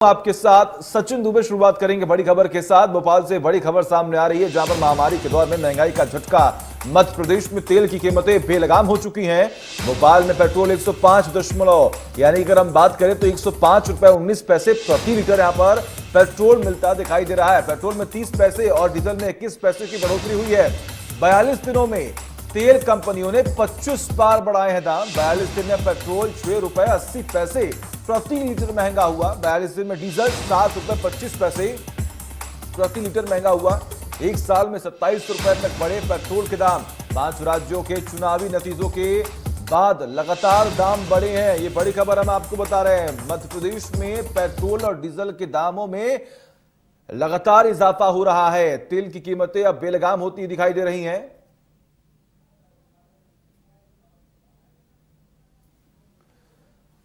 आपके साथ सचिन दुबे। शुरुआत करेंगे बड़ी खबर के साथ। भोपाल से बड़ी खबर सामने आ रही है, जहां पर महामारी के दौर में महंगाई का झटका। मध्य प्रदेश में तेल की कीमतें बेलगाम हो चुकी हैं। भोपाल में पेट्रोल 105 यानी अगर हम बात करें तो 105 रुपए 19 पैसे प्रति लीटर यहां पर पेट्रोल मिलता दिखाई दे रहा है। पेट्रोल में 30 पैसे और डीजल में 21 पैसे की बढ़ोतरी हुई है। 42 दिनों में तेल कंपनियों ने 25 बार बढ़ाए हैं दाम। 42 दिन में पेट्रोल 6 रुपए 80 पैसे प्रति लीटर महंगा हुआ। 42 दिन में डीजल 7 रुपए 25 पैसे प्रति लीटर महंगा हुआ। एक साल में 27 रुपए तक बढ़े पेट्रोल के दाम। 5 राज्यों के चुनावी नतीजों के बाद लगातार दाम बढ़े हैं। ये बड़ी खबर हम आपको बता रहे हैं। मध्य प्रदेश में पेट्रोल और डीजल के दामों में लगातार इजाफा हो रहा है। तेल की कीमतें अब बेलगाम होती दिखाई दे रही हैं।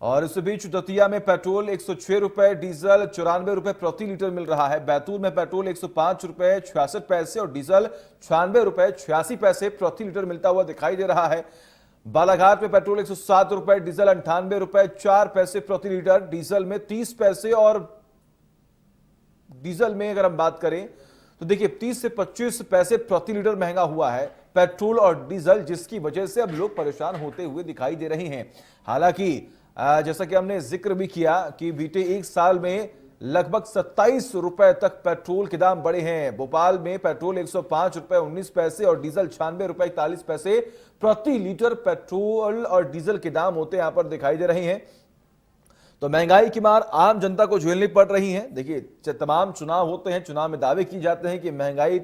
और इस बीच दतिया में पेट्रोल 106 रुपए, डीजल 94 रुपए प्रति लीटर मिल रहा है। बैतूल में पेट्रोल 105 रुपए 66 पैसे और डीजल 96 रुपए 86 पैसे प्रति लीटर मिलता हुआ दिखाई दे रहा है। बालाघाट में पेट्रोल 107 रुपए, डीजल 98 रुपए 4 पैसे प्रति लीटर, डीजल में 30 पैसे और डीजल में अगर हम बात करें तो देखिए 30 से 25 पैसे प्रति लीटर महंगा हुआ है पेट्रोल और डीजल, जिसकी वजह से अब लोग परेशान होते हुए दिखाई दे रहे हैं। हालांकि जैसा कि हमने जिक्र भी किया कि बीते एक साल में लगभग 27 रुपए तक पेट्रोल के दाम बढ़े हैं। भोपाल में पेट्रोल 105 रुपए 19 पैसे और डीजल 96 रुपए 41 पैसे प्रति लीटर पेट्रोल और डीजल के दाम होते यहां पर दिखाई दे रहे हैं। तो महंगाई की मार आम जनता को झेलनी पड़ रही है। देखिए तमाम चुनाव होते हैं, चुनाव में दावे किए जाते हैं कि महंगाई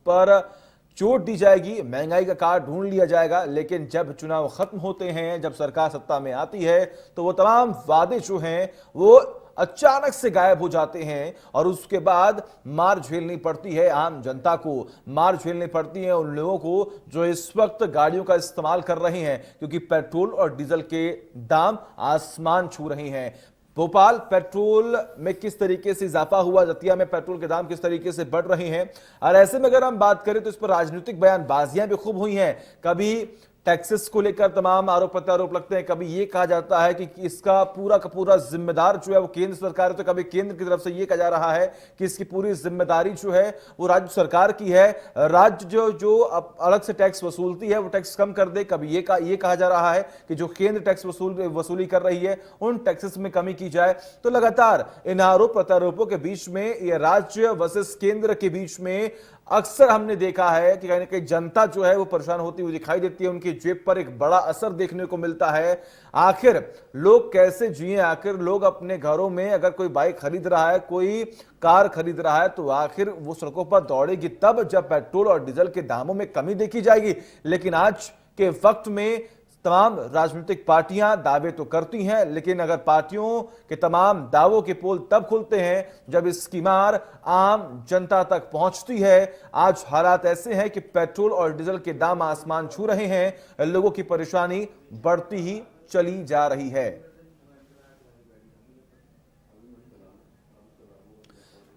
पर चोट दी जाएगी, महंगाई का कार्ड ढूंढ लिया जाएगा, लेकिन जब चुनाव खत्म होते हैं, जब सरकार सत्ता में आती है तो वो तमाम वादे जो हैं वो अचानक से गायब हो जाते हैं और उसके बाद मार झेलनी पड़ती है आम जनता को। मार झेलनी पड़ती है उन लोगों को जो इस वक्त गाड़ियों का इस्तेमाल कर रहे हैं, क्योंकि पेट्रोल और डीजल के दाम आसमान छू रहे हैं। भोपाल पेट्रोल में किस तरीके से इजाफा हुआ, दतिया में पेट्रोल के दाम किस तरीके से बढ़ रहे हैं, और ऐसे में अगर हम बात करें तो इस पर राजनीतिक बयानबाजियां भी खूब हुई हैं। कभी टैक्सेस को लेकर तमाम आरोप प्रत्यारोप लगते हैं। कभी ये कहा जाता है कि इसका पूरा का पूरा जिम्मेदार जो है वो केंद्र सरकार है, तो कभी केंद्र की तरफ से ये कहा जा रहा है कि इसकी पूरी जिम्मेदारी जो है वो राज्य सरकार की है। राज्य जो अलग से टैक्स वसूलती है वो टैक्स कम कर दे। कभी ये कहा जा रहा है कि जो केंद्र टैक्स वसूली कर रही है उन टैक्सेस में कमी की जाए। तो लगातार इन आरोप प्रत्यारोपों के बीच में ये राज्य वर्सेस केंद्र के बीच में अक्सर हमने देखा है कि कहीं ना कहीं जनता जो है वो परेशान होती हुई दिखाई देती है। उनकी जेब पर एक बड़ा असर देखने को मिलता है। आखिर लोग कैसे जिए, आखिर लोग अपने घरों में अगर कोई बाइक खरीद रहा है, कोई कार खरीद रहा है, तो आखिर वो सड़कों पर दौड़ेगी तब जब पेट्रोल और डीजल के दामों में कमी देखी जाएगी। लेकिन आज के वक्त में तमाम राजनीतिक पार्टियां दावे तो करती हैं, लेकिन अगर पार्टियों के तमाम दावों के पोल तब खुलते हैं जब इसकी मार आम जनता तक पहुंचती है। आज हालात ऐसे हैं कि पेट्रोल और डीजल के दाम आसमान छू रहे हैं, लोगों की परेशानी बढ़ती ही चली जा रही है।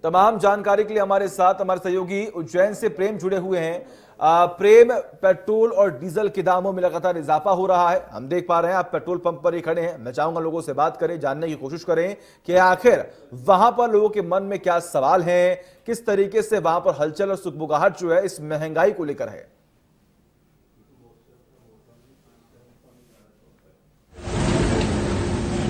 तमाम जानकारी के लिए हमारे साथ हमारे सहयोगी उज्जैन से प्रेम जुड़े हुए हैं। प्रेम, पेट्रोल और डीजल के दामों में लगातार इजाफा हो रहा है। हम देख पा रहे हैं, आप पेट्रोल पंप पर ही खड़े हैं। मैं चाहूंगा लोगों से बात करें, जानने की कोशिश करें कि आखिर वहां पर लोगों के मन में क्या सवाल हैं, किस तरीके से वहां पर हलचल और सुगबुगाहट जो है इस महंगाई को लेकर है।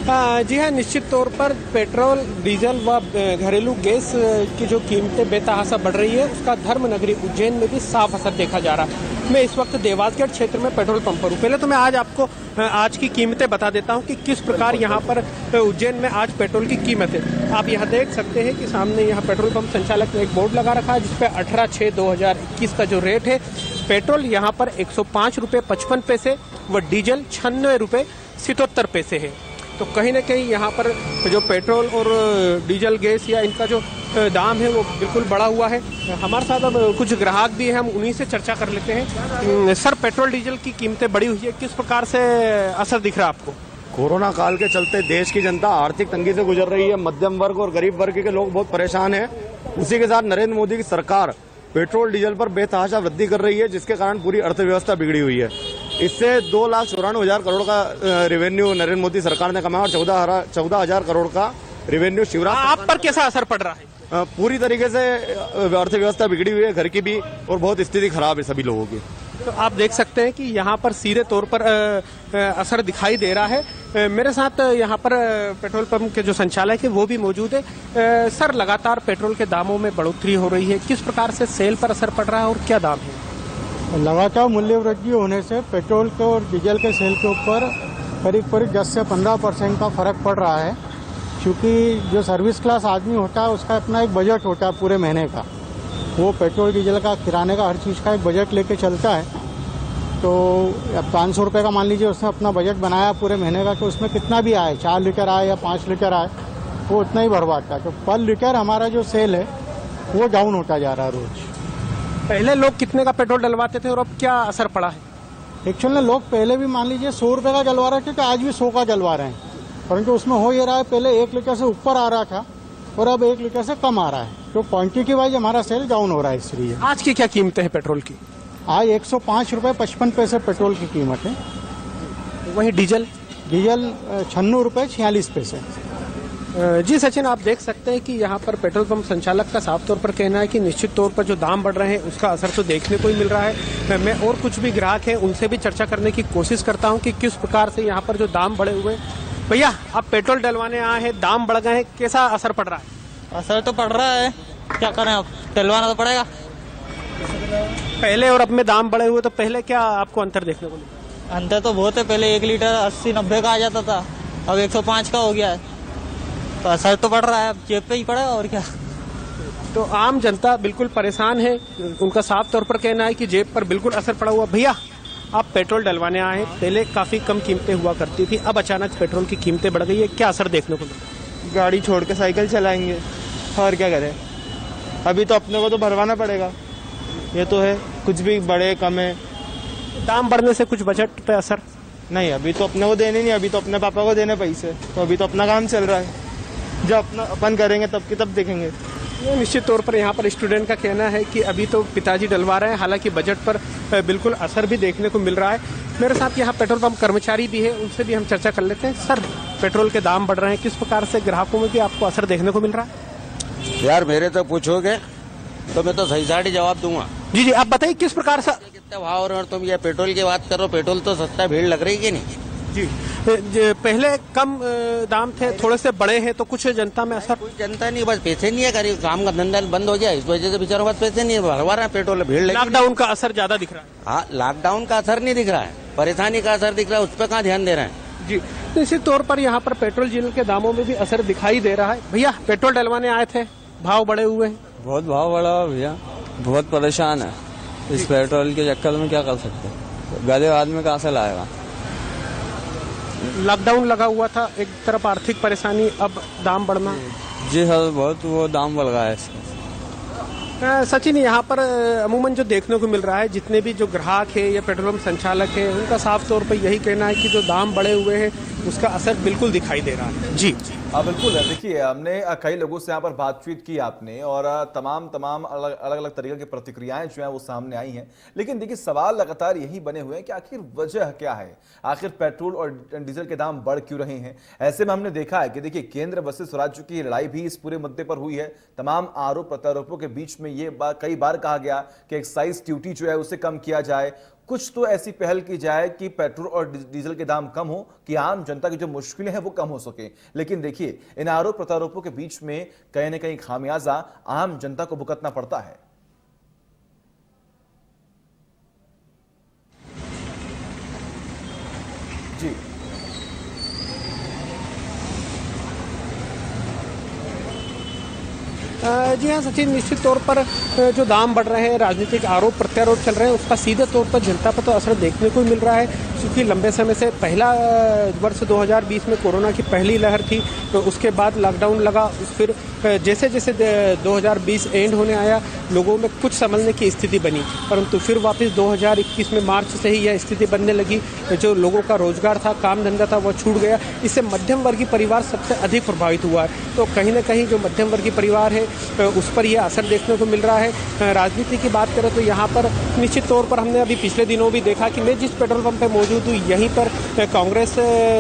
जी हाँ, निश्चित तौर पर पेट्रोल, डीजल व घरेलू गैस की जो कीमतें बेतहाशा बढ़ रही है उसका धर्मनगरी उज्जैन में भी साफ असर देखा जा रहा है। मैं इस वक्त देवासगढ़ क्षेत्र में पेट्रोल पंप पर हूँ। पहले तो मैं आज आपको आज की कीमतें बता देता हूँ कि किस प्रकार यहाँ पर उज्जैन में आज पेट्रोल की कीमत है। आप यहाँ देख सकते हैं कि सामने यहाँ पेट्रोल पंप संचालक ने एक बोर्ड लगा रखा है जिसपे 18/6/2021 का जो रेट है। पेट्रोल यहाँ पर 105 रुपये 55 पैसे व डीजल 96 रुपये 77 पैसे है। तो कहीं ना कहीं यहाँ पर जो पेट्रोल और डीजल गैस या इनका जो दाम है वो बिल्कुल बढ़ा हुआ है। हमारे साथ अब कुछ ग्राहक भी हैं, हम उन्हीं से चर्चा कर लेते हैं। सर, पेट्रोल डीजल की कीमतें बढ़ी हुई है, किस प्रकार से असर दिख रहा है आपको? कोरोना काल के चलते देश की जनता आर्थिक तंगी से गुजर रही है। मध्यम वर्ग और गरीब वर्ग के लोग बहुत परेशान हैं। उसी के साथ नरेंद्र मोदी की सरकार पेट्रोल डीजल पर बेतहाशा वृद्धि कर रही है, जिसके कारण पूरी अर्थव्यवस्था बिगड़ी हुई है। इससे 2,94,000 करोड़ का रेवेन्यू नरेंद्र मोदी सरकार ने कमाया और 14,000 करोड़ का रेवेन्यू शिवराज आप पर कैसा असर पड़ रहा है? पूरी तरीके से अर्थव्यवस्था बिगड़ी हुई है घर की भी, और बहुत स्थिति खराब है सभी लोगों की। तो आप देख सकते हैं कि यहाँ पर सीधे तौर पर असर दिखाई दे रहा है। मेरे साथ यहाँ पर पेट्रोल पंप के जो संचालक है वो भी मौजूद है। सर, लगातार पेट्रोल के दामों में बढ़ोतरी हो रही है, किस प्रकार से सेल पर असर पड़ रहा है और क्या दाम है? लगातार मूल्य वृद्धि होने से पेट्रोल के और डीजल के सेल के ऊपर करीब 10 से 15% का फर्क पड़ रहा है, क्योंकि जो सर्विस क्लास आदमी होता है उसका अपना एक बजट होता है पूरे महीने का। वो पेट्रोल डीजल का, किराने का, हर चीज़ का एक बजट लेके चलता है। तो अब 500 रुपये का मान लीजिए उसने अपना बजट बनाया पूरे महीने का, तो उसमें कितना भी आए, 4 लीटर आए या 5 लीटर आए, वो उतना ही भरवाता है। तो पर लीटर हमारा जो सेल है वो डाउन होता जा रहा है रोज। पहले लोग कितने का पेट्रोल डलवाते थे और अब क्या असर पड़ा है? एक्चुअल में लोग पहले भी मान लीजिए 100 रुपये का डलवा रहे थे, तो आज भी 100 का डलवा रहे हैं, परंतु उसमें हो ये रहा है, पहले 1 लीटर से ऊपर आ रहा था और अब 1 लीटर से कम आ रहा है। तो क्वांटिटी वाइज हमारा सेल डाउन हो रहा है। इसलिए आज की क्या कीमतें हैं पेट्रोल की? आज 105 रुपये 55 पैसे पेट्रोल की कीमत है। वहीं डीजल? डीजल 96 रुपये 46 पैसे। जी सचिन, आप देख सकते हैं कि यहाँ पर पेट्रोल पंप संचालक का साफ तौर पर कहना है कि निश्चित तौर पर जो दाम बढ़ रहे हैं उसका असर तो देखने को ही मिल रहा है। मैं और कुछ भी ग्राहक हैं उनसे भी चर्चा करने की कोशिश करता हूँ कि किस प्रकार से यहाँ पर जो दाम बढ़े हुए हैं। भैया, आप पेट्रोल डलवाने आए हैं, दाम बढ़ गए हैं, कैसा असर पड़ रहा है? असर तो पड़ रहा है, क्या करें, अब डलवाना तो पड़ेगा। पहले और अब में दाम बढ़े हुए, तो पहले क्या आपको अंतर देखने को मिला? अंतर तो बहुत है, पहले 1 लीटर 80-90 का आ जाता था, अब 105 का हो गया है, तो असर तो पड़ रहा है, अब जेब पे ही पड़ेगा और क्या। तो आम जनता बिल्कुल परेशान है, उनका साफ तौर पर कहना है कि जेब पर बिल्कुल असर पड़ा हुआ। भैया, आप पेट्रोल डलवाने आए हैं, पहले काफी कम कीमतें हुआ करती थी, अब अचानक पेट्रोल की कीमतें बढ़ गई है, क्या असर देखने को मिला? गाड़ी छोड़ के साइकिल चलाएंगे और क्या करें, अभी तो अपने को तो भरवाना पड़ेगा, ये तो है, कुछ भी बढ़े कम है। दाम बढ़ने से कुछ बजट पे असर? नहीं, अभी तो अपने को देने नहीं, अभी तो अपने पापा को देने पैसे, तो अभी तो अपना काम चल रहा है, जब अपन करेंगे तब की तब देखेंगे। ये निश्चित तौर पर यहाँ पर स्टूडेंट का कहना है कि अभी तो पिताजी डलवा रहे हैं, हालांकि बजट पर बिल्कुल असर भी देखने को मिल रहा है। मेरे साथ यहाँ पेट्रोल पंप कर्मचारी भी है, उनसे भी हम चर्चा कर लेते हैं। सर, पेट्रोल के दाम बढ़ रहे हैं, किस प्रकार से ग्राहकों में भी आपको असर देखने को मिल रहा है? यार मेरे तो पूछोगे तो मैं तो सही साड़ी जवाब दूंगा। जी, आप बताइए किस प्रकार से कितने भाव और तुम ये पेट्रोल की बात करो, पेट्रोल तो सस्ता, भीड़ लग रही है कि नहीं? जी, पहले कम दाम थे, थोड़े से बड़े हैं, तो कुछ जनता में असर? कोई जनता नहीं, बस पैसे नहीं है, करीब काम का धंधा बंद हो गया, इस वजह से बेचारों पास पैसे नहीं है, भरवा रहे हैं पेट्रोल, भीड़ लगी। लॉकडाउन का असर ज्यादा दिख रहा है? हाँ, लॉकडाउन का असर नहीं दिख रहा है, परेशानी का असर दिख रहा है, उस पर कहाँ ध्यान दे रहे हैं। जी, निश्चित तौर पर यहाँ पर पेट्रोल डीजल के दामों में भी असर दिखाई दे रहा है। भैया, पेट्रोल डलवाने आए थे, भाव बढ़े हुए हैं? बहुत भाव बढ़ा हुआ भैया, बहुत परेशान है इस पेट्रोल के चक्कर में, क्या कर सकते हैं, गरीब आदमी कहाँ से लाएगा। लॉकडाउन लगा हुआ था, एक तरफ आर्थिक परेशानी, अब दाम बढ़ना। जी सर, बहुत वो दाम बढ़ रहा है इसका। सचिन, यहाँ पर अमूमन जो देखने को मिल रहा है, जितने भी जो ग्राहक है या पेट्रोल पंप संचालक है, उनका साफ तौर पर यही कहना है कि जो दाम बढ़े हुए हैं उसका असर बिल्कुल दिखाई दे रहा है। जी हाँ बिल्कुल, देखिए हमने कई लोगों से यहाँ पर बातचीत की आपने, और तमाम अलग अलग तरीके की प्रतिक्रियाएं जो हैं वो सामने आई हैं। लेकिन देखिए सवाल लगातार यही बने हुए हैं कि आखिर वजह क्या है, आखिर पेट्रोल और डीजल के दाम बढ़ क्यों रहे हैं। ऐसे में हमने देखा है कि देखिए केंद्र वर्सेस राज्य की लड़ाई भी इस पूरे मुद्दे पर हुई है। तमाम आरोप प्रत्यारोपों के बीच में ये कई बार कहा गया कि एक्साइज ड्यूटी जो है उसे कम किया जाए, कुछ तो ऐसी पहल की जाए कि पेट्रोल और डीजल के दाम कम हो, कि आम जनता की जो मुश्किलें हैं वो कम हो सके। लेकिन देखिए इन आरोप प्रत्यारोपों के बीच में कहीं न कहीं खामियाजा आम जनता को भुगतना पड़ता है। जी जी हाँ सचिन, निश्चित तौर पर जो दाम बढ़ रहे हैं, राजनीतिक आरोप प्रत्यारोप चल रहे हैं, उसका सीधे तौर पर जनता पर तो असर देखने को मिल रहा है, क्योंकि लंबे समय से पहला वर्ष 2020 में कोरोना की पहली लहर थी, तो उसके बाद लॉकडाउन लगा, फिर जैसे जैसे 2020 एंड होने आया, लोगों में कुछ संभलने की स्थिति बनी, परंतु फिर वापस 2021 में मार्च से ही यह स्थिति बनने लगी। जो लोगों का रोजगार था, काम धंधा था, वह छूट गया। इससे मध्यम वर्गीय परिवार सबसे अधिक प्रभावित हुआ है। तो कहीं ना कहीं जो मध्यम वर्गीय परिवार है उस पर यह असर देखने को मिल रहा है। राजनीति की बात करें तो यहाँ पर निश्चित तौर पर हमने अभी पिछले दिनों भी देखा कि मैं जिस पेट्रोल पंप पर मौजूद बावजूद यहीं पर कांग्रेस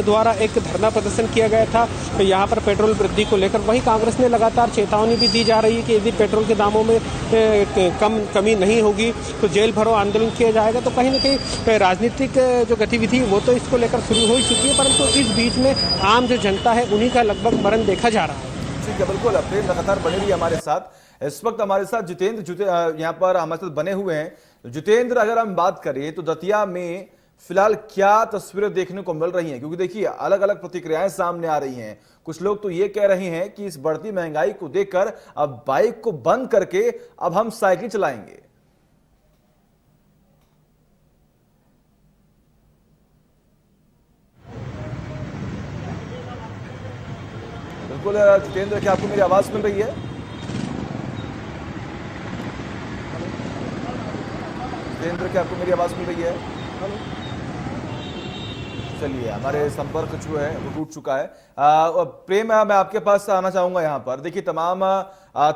द्वारा एक धरना प्रदर्शन किया गया था यहाँ पर पेट्रोल वृद्धि को लेकर। वहीं कांग्रेस ने लगातार चेतावनी भी दी जा रही है कि यदि पेट्रोल के दामों में कमी नहीं होगी तो जेल भरो आंदोलन किया जाएगा। तो कहीं ना कहीं राजनीतिक जो गतिविधि वो तो इसको लेकर शुरू हो ही चुकी है, परंतु इस बीच में आम जो जनता है उन्हीं का लगभग मरण देखा जा रहा है। ठीक है, बिल्कुल प्रेम लगातार बने रही हमारे साथ। इस वक्त हमारे साथ जितेंद्र यहाँ पर हमारे साथ बने हुए हैं। जितेंद्र, अगर हम बात करें तो दतिया में फिलहाल क्या तस्वीरें देखने को मिल रही हैं? क्योंकि देखिए अलग अलग प्रतिक्रियाएं सामने आ रही हैं। कुछ लोग तो ये कह रहे हैं कि इस बढ़ती महंगाई को देखकर अब बाइक को बंद करके अब हम साइकिल चलाएंगे। बिल्कुल जितेंद्र, क्या आपको मेरी आवाज मिल रही है? जितेंद्र, क्या आपको मेरी आवाज मिल रही है? चलिए, हमारे संपर्क जो है वो टूट चुका है। प्रेम, मैं आपके पास आना चाहूंगा यहाँ पर। देखिए तमाम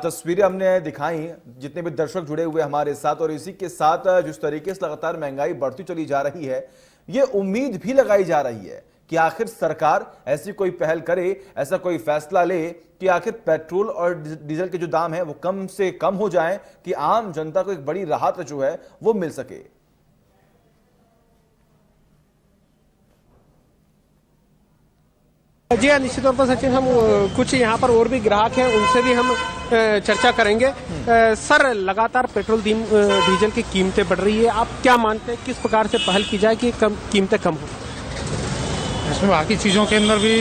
तस्वीरें हमने दिखाई, जितने भी दर्शक जुड़े हुए हमारे साथ, और इसी के साथ जिस तरीके से लगातार महंगाई बढ़ती चली जा रही है, ये उम्मीद भी लगाई जा रही है कि आखिर सरकार ऐसी कोई पहल करे, ऐसा कोई फैसला ले कि आखिर पेट्रोल और डीजल के जो दाम है वो कम से कम हो जाएं, कि आम जनता को एक बड़ी राहत जो है वो मिल सके। जी हाँ, निश्चित तौर पर सचिन, हम कुछ यहाँ पर और भी ग्राहक हैं, उनसे भी हम चर्चा करेंगे। सर, लगातार पेट्रोल डीजल की कीमतें बढ़ रही है, आप क्या मानते हैं किस प्रकार से पहल की जाए कि कीमतें कम हो? इसमें बाकी चीज़ों के अंदर भी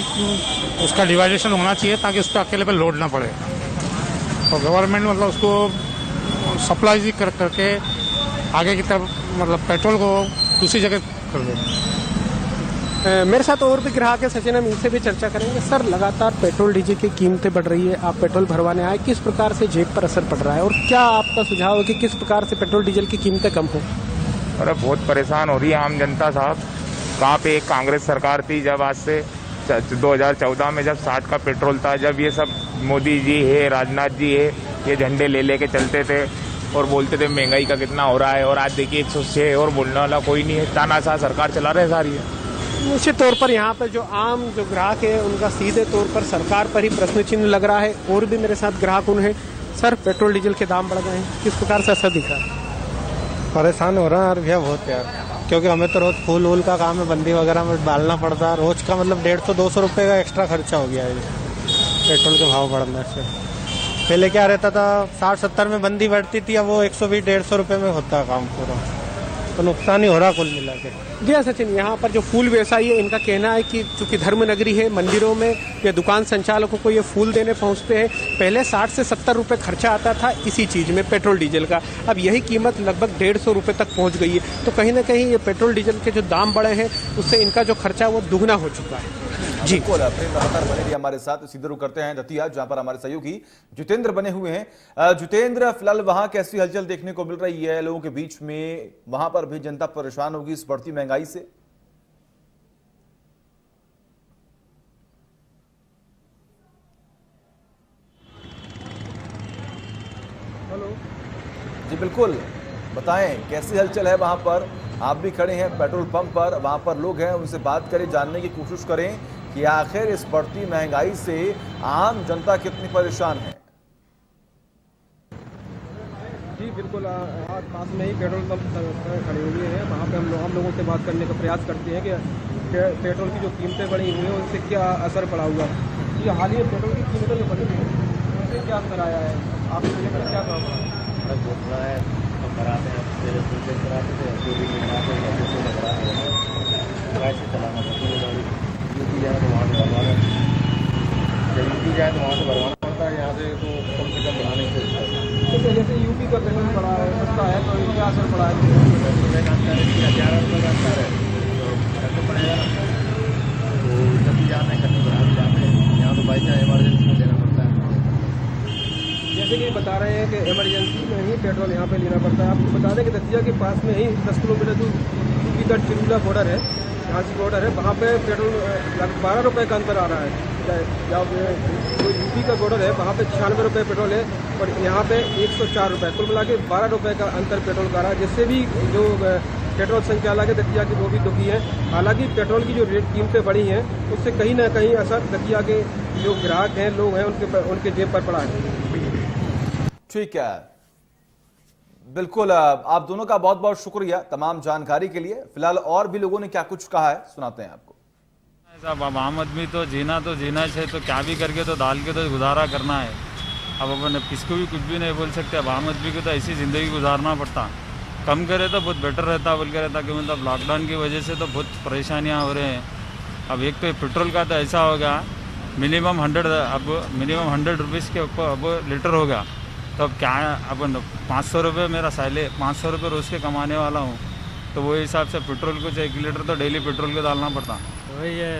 उसका डिवाइडेशन होना चाहिए ताकि उस पर अकेले पे लोड ना पड़े, तो गवर्नमेंट मतलब उसको सप्लाई करके आगे की तरफ मतलब पेट्रोल को दूसरी जगह कर दे। मेरे साथ और भी ग्राहक है सचिन, हम इनसे भी चर्चा करेंगे। सर, लगातार पेट्रोल डीजल की कीमतें बढ़ रही है, आप पेट्रोल भरवाने आए, किस प्रकार से जेब पर असर पड़ रहा है और क्या आपका सुझाव है कि किस प्रकार से पेट्रोल डीजल की कीमतें कम हो? अरे बहुत परेशान हो रही है आम जनता साहब। कहाँ पे एक कांग्रेस सरकार थी जब आज से 2014 में जब 60 का पेट्रोल था, जब ये सब मोदी जी है, राजनाथ जी है, ये झंडे ले लेके चलते थे और बोलते थे महंगाई का कितना हो रहा है, और आज देखिए 106 और बोलने वाला कोई नहीं है। तानाशाह सरकार चला रहे सारी है। निश्चित तौर पर यहाँ पर जो आम जो ग्राहक है उनका सीधे तौर पर सरकार पर ही प्रश्न चिन्ह लग रहा है। और भी मेरे साथ ग्राहक उन्हें, सर पेट्रोल डीजल के दाम बढ़ गए हैं, किस प्रकार से असर दिख रहा है? परेशान हो रहा है यार भैया बहुत यार, क्योंकि हमें तो रोज फूल वूल का काम है, बंदी वगैरह में डालना पड़ता है, रोज का मतलब 150-200 रुपये का एक्स्ट्रा खर्चा हो गया है पेट्रोल के भाव बढ़ने से। पहले क्या रहता था 60-70 में बंदी बढ़ती थी, अब वो 120-150 रुपये में होता है काम पूरा, तो नुकसान ही हो रहा कुल मिला के। जी हाँ सचिन, यहाँ पर जो फूल व्यवसायी है इनका कहना है कि चूंकि धर्म नगरी है, मंदिरों में या दुकान संचालकों को ये फूल देने पहुँचते हैं, पहले 60 से 70 रुपये खर्चा आता था इसी चीज़ में पेट्रोल डीजल का, अब यही कीमत लगभग 150 रुपये तक पहुँच गई है। तो कहीं ना कहीं ये पेट्रोल डीजल के जो दाम बढ़े हैं उससे इनका जो खर्चा वो दुगना हो चुका है। जी लगातार बने रहिए हमारे साथ। सीधे रुख करते हैं दतिया, जहां पर हमारे सहयोगी जितेंद्र बने हुए हैं। जितेंद्र, फिलहाल वहां कैसी हलचल देखने को मिल रही है लोगों के बीच में? वहां पर भी जनता परेशान होगी इस बढ़ती महंगाई से? हेलो जी बिल्कुल, बताएं कैसी हलचल है वहां पर? आप भी खड़े हैं पेट्रोल पंप पर, वहां पर लोग हैं, उनसे बात करें, जानने की कोशिश करें कि आखिर इस बढ़ती महंगाई से आम जनता कितनी परेशान है। जी बिल्कुल, आज पास में ही पेट्रोल पंप खड़े हुए हैं, वहाँ पे हम लोगों से बात करने का प्रयास करते हैं कि पेट्रोल की जो कीमतें बढ़ी हुई हैं उससे क्या असर पड़ा हुआ। ये हाल ही पेट्रोल की कीमतें जो बढ़ी हुई हैं उससे क्या असर आया है, आपको लेकर क्या बोल रहा है? हम कराते हैं, कराते थे, जो भी चलाना यूपी जाए तो वहाँ से भरवाना, जब यूपी जाए तो वहाँ से भरवाना पड़ता है, यहाँ से तो कम से कम बढ़ाने से। तो जैसे यूपी का पेट्रोल पड़ा है, सस्ता है, तो क्या असर पड़ा है? 11 रुपये का अंतर है तो करना पड़ेगा ना, तो जब भी जाते हैं कहीं बढ़ा भी जाते हैं, यहाँ तो बाइक इमरजेंसी में लेना पड़ता है। जैसे कि बता रहे हैं कि इमरजेंसी में ही पेट्रोल यहाँ पे लेना पड़ता है। आपको बता दें कि दतिया के पास में ही 10 किलोमीटर दूर यूपी का चिरूला बॉर्डर है, झांसी बॉर्डर है, वहाँ पे पेट्रोल 12 रुपये का अंतर आ रहा है। जब जो यूपी का बॉर्डर है वहाँ पे 96 रुपये पेट्रोल है और यहाँ पे 104 रुपये, कुल मिला के 12 रुपये का अंतर पेट्रोल का रहा है, जिससे भी जो पेट्रोल संचालक है दतिया की, वो भी दुखी है। हालांकि पेट्रोल की जो रेट कीमतें बढ़ी हैं उससे कहीं ना कहीं असर दतिया के जो ग्राहक हैं, लोग हैं, उनके जेब पर पड़ा है। ठीक है, बिल्कुल। आप दोनों का बहुत बहुत शुक्रिया तमाम जानकारी के लिए। फिलहाल और भी लोगों ने क्या कुछ कहा है सुनाते हैं आपको। साहब अब आम आदमी तो जीना है, तो क्या भी करके तो डाल के तो गुजारा करना है। अब अपन किसको भी कुछ भी नहीं बोल सकते। अब आम आदमी को तो ऐसी ज़िंदगी गुजारना पड़ता। कम करे तो बहुत बेटर रहता बोल के रहता, कि मतलब लॉकडाउन की वजह से तो बहुत परेशानियां हो रहे हैं। अब एक तो पेट्रोल का तो ऐसा हो गया मिनिमम 100 रुपीज़ के ऊपर अब लीटर हो गया। तो अब क्या अपन 500 रुपये मेरा सैलरी, 500 रुपये रोज़ के कमाने वाला हूँ, तो वो हिसाब से पेट्रोल को 1 लीटर तो डेली पेट्रोल को डालना पड़ता। वही है,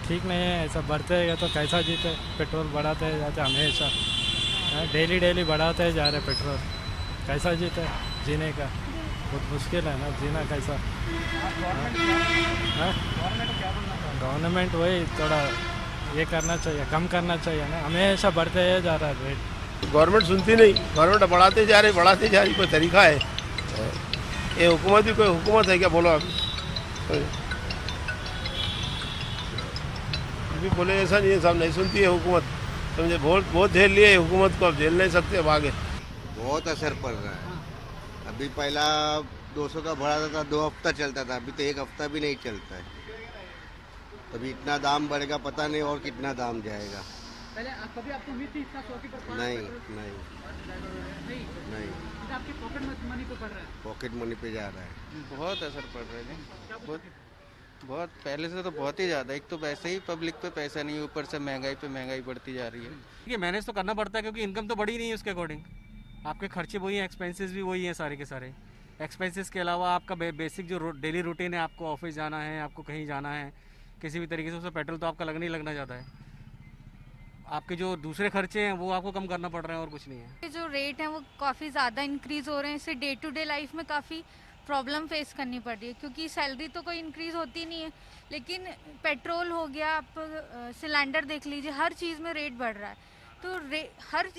ठीक नहीं है। ऐसा बढ़ते है तो कैसा जीते। पेट्रोल बढ़ाते जाते हमेशा, डेली बढ़ाते जा रहे पेट्रोल, कैसा जीते। जीने का बहुत मुश्किल है ना, जीना कैसा। गवर्नमेंट वही थोड़ा ये करना चाहिए, कम करना चाहिए ना, हमेशा बढ़ते जा रहा है रेट। गवर्नमेंट सुनती नहीं, गवर्नमेंट बढ़ाते जा रही, कोई तरीका है। ये हुकूमत भी कोई हुकूमत है क्या, बोलो अभी बोले ऐसा नहीं है, सब नहीं सुनती है हुकूमत। समझे, बहुत झेल लिए हुकूमत को, अब झेल नहीं सकते अब आगे। बहुत असर पड़ रहा है। अभी पहला 200 का भरा था, 2 हफ्ता चलता था, अभी तो 1 हफ्ता भी नहीं चलता है। अभी इतना दाम बढ़ेगा, पता नहीं और कितना दाम जाएगा। पहले कभी आपको उम्मीद थी इतना 100 पर? नहीं, आपके पॉकेट मनी पे पड़ रहा है? पॉकेट मनी पे जा रहा है। बहुत असर पड़ रहा है, बहुत पहले से तो बहुत ही ज़्यादा। एक तो वैसे ही पब्लिक पे पैसा नहीं, ऊपर से महंगाई पे महंगाई बढ़ती जा रही है। देखिए मैनेज तो करना पड़ता है, क्योंकि इनकम तो बढ़ी नहीं है उसके अकॉर्डिंग। आपके खर्चे वही हैं, एक्सपेंसेस भी वही हैं सारे के सारे। एक्सपेंसेस के अलावा आपका बेसिक जो डेली रूटीन है, आपको ऑफिस जाना है, आपको कहीं जाना है किसी भी तरीके से, उसमें पेट्रोल तो आपका लगना जाता है। आपके जो दूसरे खर्चे हैं वो आपको कम करना पड़ रहे हैं, और कुछ नहीं है। जो रेट हैं वो काफ़ी ज़्यादा इंक्रीज़ हो रहे हैं, इससे डे टू डे लाइफ में काफ़ी प्रॉब्लम फेस करनी पड़ रही है, क्योंकि सैलरी तो कोई इंक्रीज़ होती नहीं है, लेकिन पेट्रोल हो गया, आप सिलेंडर देख लीजिए, हर चीज़ में रेट बढ़ रहा है। तो हर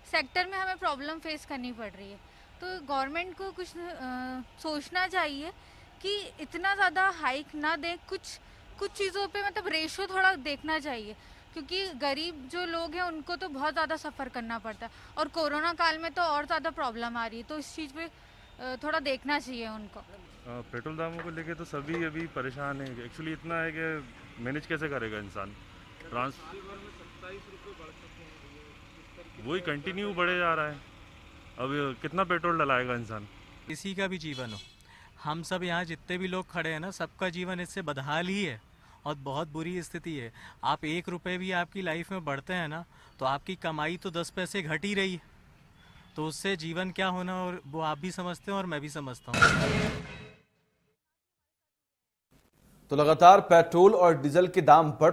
सेक्टर में हमें प्रॉब्लम फेस करनी पड़ रही है। तो गवर्नमेंट को कुछ सोचना चाहिए कि इतना ज़्यादा हाइक ना दें, कुछ चीज़ों पे मतलब रेशो थोड़ा देखना चाहिए, क्योंकि गरीब जो लोग हैं उनको तो बहुत ज़्यादा सफ़र करना पड़ता है, और कोरोना काल में तो और ज़्यादा प्रॉब्लम आ रही है। तो इस चीज़ पे थोड़ा देखना चाहिए उनको। पेट्रोल दामों को लेके तो सभी अभी परेशान है। एक्चुअली इतना है कि मैनेज कैसे करेगा इंसान। वही कंटिन्यू बढ़े जा रहा है। अब कितना पेट्रोल डलाएगा इंसान। किसी का भी जीवन हो, हम सब यहाँ जितने भी लोग खड़े हैं ना, सबका जीवन इससे बदहाल ही है, और बहुत बुरी स्थिति है। आप 1 रुपये भी आपकी लाइफ में बढ़ते हैं ना, तो आपकी कमाई तो 10 पैसे घट ही रही है। तो उससे जीवन क्या होना, और वो आप भी समझते हैं और मैं भी समझता हूँ। तो लगातार पेट्रोल और डीजल के दाम बढ़